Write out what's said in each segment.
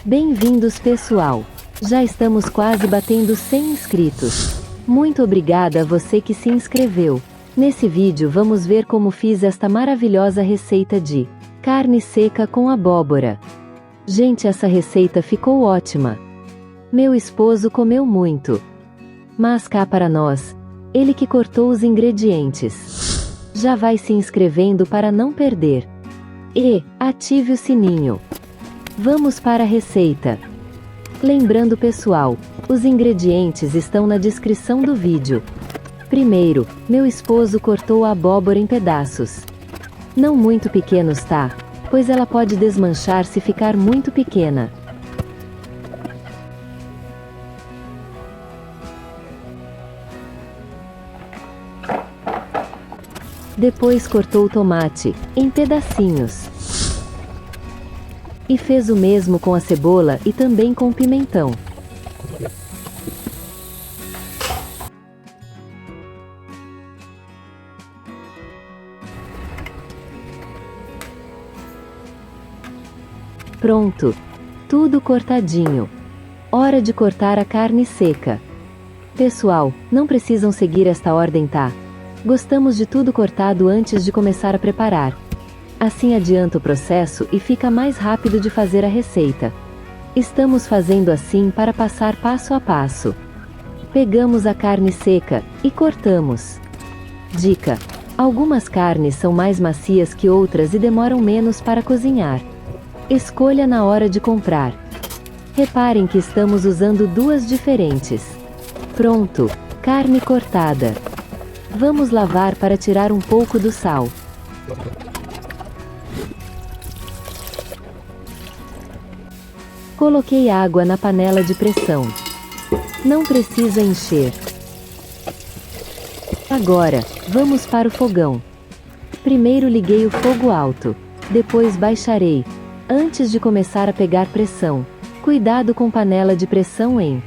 Bem-vindos, pessoal! Já estamos quase batendo 100 inscritos. Muito obrigada a você que se inscreveu. Nesse vídeo vamos ver como fiz esta maravilhosa receita de carne seca com abóbora. Gente, essa receita ficou ótima. Meu esposo comeu muito. Mas cá para nós, ele que cortou os ingredientes. Já vai se inscrevendo para não perder. E ative o sininho. Vamos para a receita. Lembrando, pessoal, os ingredientes estão na descrição do vídeo. Primeiro, meu esposo cortou a abóbora em pedaços. Não muito pequenos, tá? Pois ela pode desmanchar se ficar muito pequena. Depois cortou o tomate, em pedacinhos. E fez o mesmo com a cebola e também com o pimentão. Pronto! Tudo cortadinho. Hora de cortar a carne seca. Pessoal, não precisam seguir esta ordem, tá? Gostamos de tudo cortado antes de começar a preparar. Assim adianta o processo e fica mais rápido de fazer a receita. Estamos fazendo assim para passar passo a passo. Pegamos a carne seca e cortamos. Dica: algumas carnes são mais macias que outras e demoram menos para cozinhar. Escolha na hora de comprar. Reparem que estamos usando duas diferentes. Pronto, carne cortada. Vamos lavar para tirar um pouco do sal. Coloquei água na panela de pressão. Não precisa encher. Agora, vamos para o fogão. Primeiro liguei o fogo alto. Depois baixarei. Antes de começar a pegar pressão. Cuidado com panela de pressão, hein?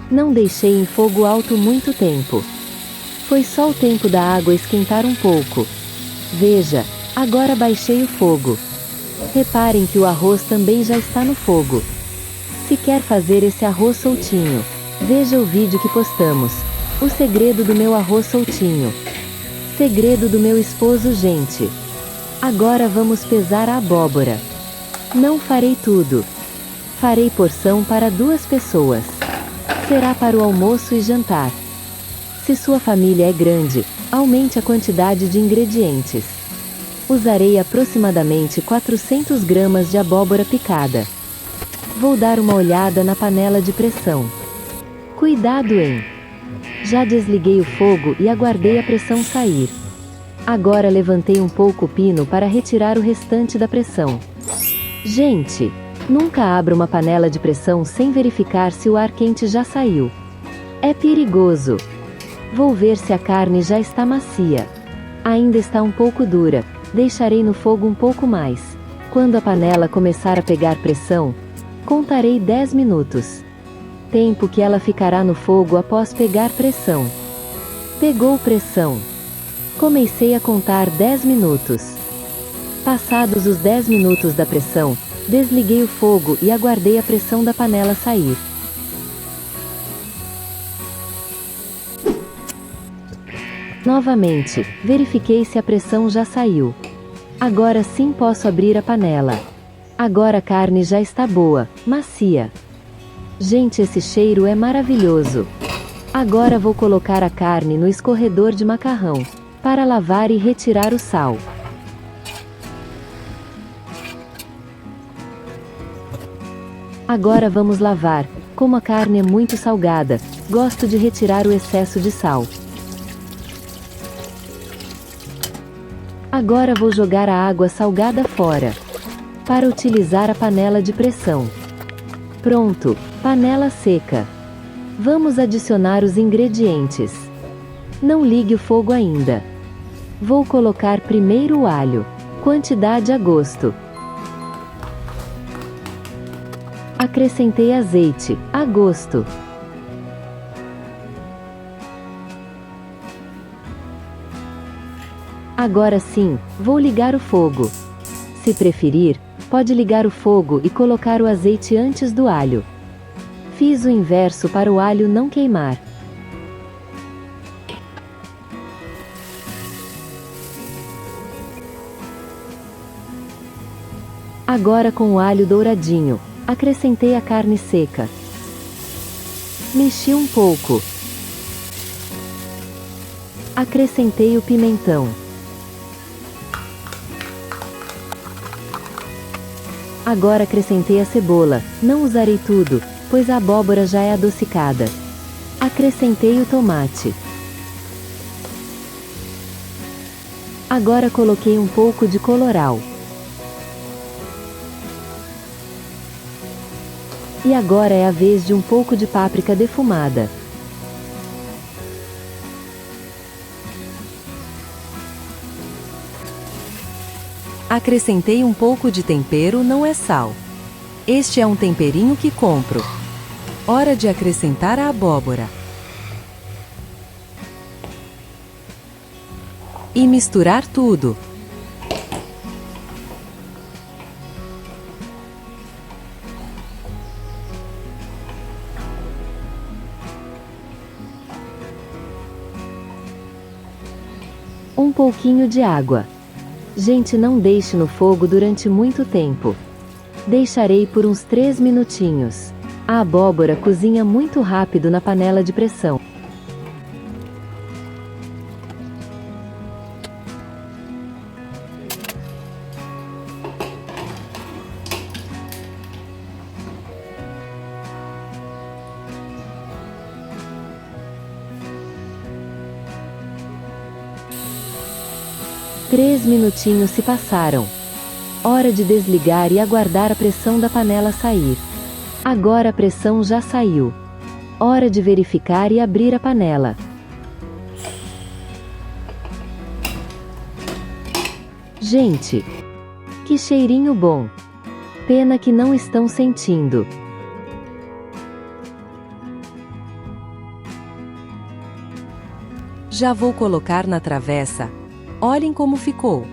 Não deixei em fogo alto muito tempo. Foi só o tempo da água esquentar um pouco. Veja, agora baixei o fogo. Reparem que o arroz também já está no fogo. Se quer fazer esse arroz soltinho, veja o vídeo que postamos. O segredo do meu arroz soltinho. Segredo do meu esposo, gente. Agora vamos pesar a abóbora. Não farei tudo. Farei porção para 2 pessoas. Será para o almoço e jantar. Se sua família é grande, aumente a quantidade de ingredientes. Usarei aproximadamente 400 gramas de abóbora picada. Vou dar uma olhada na panela de pressão. Cuidado, hein? Já desliguei o fogo e aguardei a pressão sair. Agora levantei um pouco o pino para retirar o restante da pressão. Gente, nunca abra uma panela de pressão sem verificar se o ar quente já saiu. É perigoso. Vou ver se a carne já está macia. Ainda está um pouco dura. Deixarei no fogo um pouco mais. Quando a panela começar a pegar pressão, contarei 10 minutos. Tempo que ela ficará no fogo após pegar pressão. Pegou pressão. Comecei a contar 10 minutos. Passados os 10 minutos da pressão, desliguei o fogo e aguardei a pressão da panela sair. Novamente, verifiquei se a pressão já saiu. Agora sim posso abrir a panela. Agora a carne já está boa, macia. Gente, esse cheiro é maravilhoso. Agora vou colocar a carne no escorredor de macarrão, para lavar e retirar o sal. Agora vamos lavar. Como a carne é muito salgada, gosto de retirar o excesso de sal. Agora vou jogar a água salgada fora, para utilizar a panela de pressão. Pronto, panela seca. Vamos adicionar os ingredientes. Não ligue o fogo ainda. Vou colocar primeiro o alho, quantidade a gosto. Acrescentei azeite, a gosto. Agora sim, vou ligar o fogo. Se preferir, pode ligar o fogo e colocar o azeite antes do alho. Fiz o inverso para o alho não queimar. Agora com o alho douradinho, acrescentei a carne seca. Mexi um pouco. Acrescentei o pimentão. Agora acrescentei a cebola, não usarei tudo, pois a abóbora já é adocicada. Acrescentei o tomate. Agora coloquei um pouco de colorau. E agora é a vez de um pouco de páprica defumada. Acrescentei um pouco de tempero, não é sal. Este é um temperinho que compro. Hora de acrescentar a abóbora. E misturar tudo. Um pouquinho de água. Gente, não deixe no fogo durante muito tempo. Deixarei por uns 3 minutinhos. A abóbora cozinha muito rápido na panela de pressão. Três minutinhos se passaram. Hora de desligar e aguardar a pressão da panela sair. Agora a pressão já saiu. Hora de verificar e abrir a panela. Gente, que cheirinho bom! Pena que não estão sentindo. Já vou colocar na travessa. Olhem como ficou.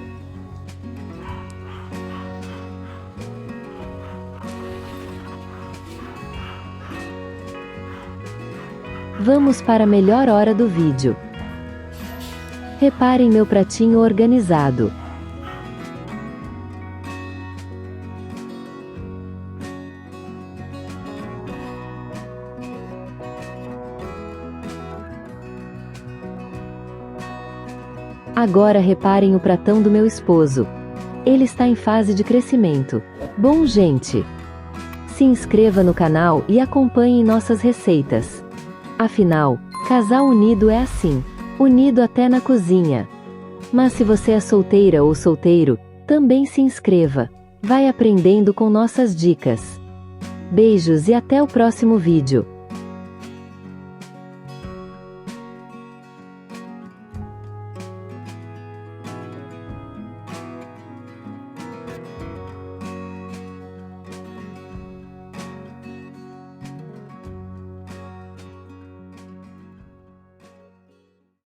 Vamos para a melhor hora do vídeo. Reparem meu pratinho organizado. Agora reparem o pratão do meu esposo. Ele está em fase de crescimento. Bom, gente, se inscreva no canal e acompanhe nossas receitas. Afinal, casal unido é assim, unido até na cozinha. Mas se você é solteira ou solteiro, também se inscreva. Vai aprendendo com nossas dicas. Beijos e até o próximo vídeo.